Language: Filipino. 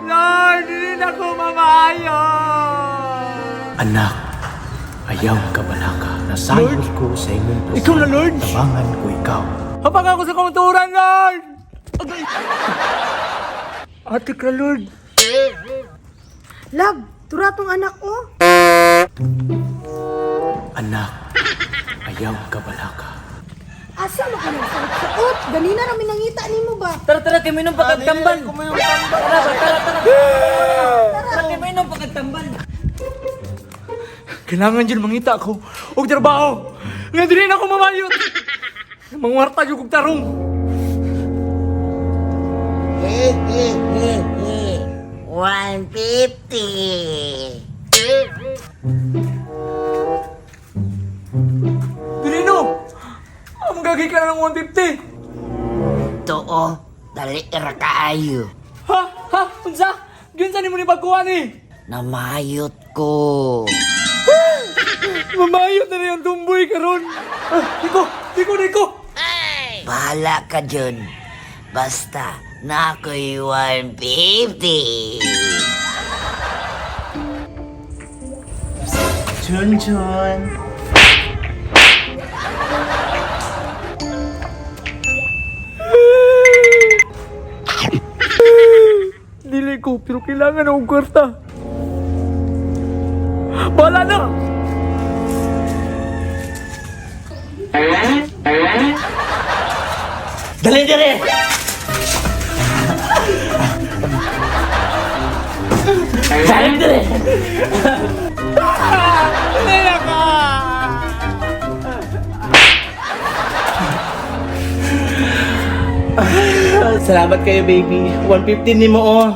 Lord, hindi na ko mamayo. Anak, ayaw ka balaka. Nasayod ko sa imong puso. Ikaw na, Lord? Tabangan ko ikaw. Habang ako sa kaunturan, Lord! Agay! Ate ka, Lord. Love, turatong anak ko. Anak, ayaw ka balaka. Asa mo ka nagsuot? Ganina namin nangita ni mo ba? Tara, kiminom pagkagtambal. Tara, kiminom pagkagtambal. Kailangan dyan mangita ako. Huwag trabaho. Nga din ako mamayot. Mangwarta yung kong tarong. $150. Dilino! Ang gagay ka na ng 150. Too, dali ira kaayo. Ha? Unsa? Ginsan mo ni pagkuhan eh. Namayot ko. Mamayot na yung tumboy karon. Diko. Bahala ka dyan. Basta, na ako'y $150. Chun. Dili ko, pero kailangan akong kwarta. Bahala na! Dali! Dali! Dili ka! Salamat kayo, baby. 150 ni mo, oh.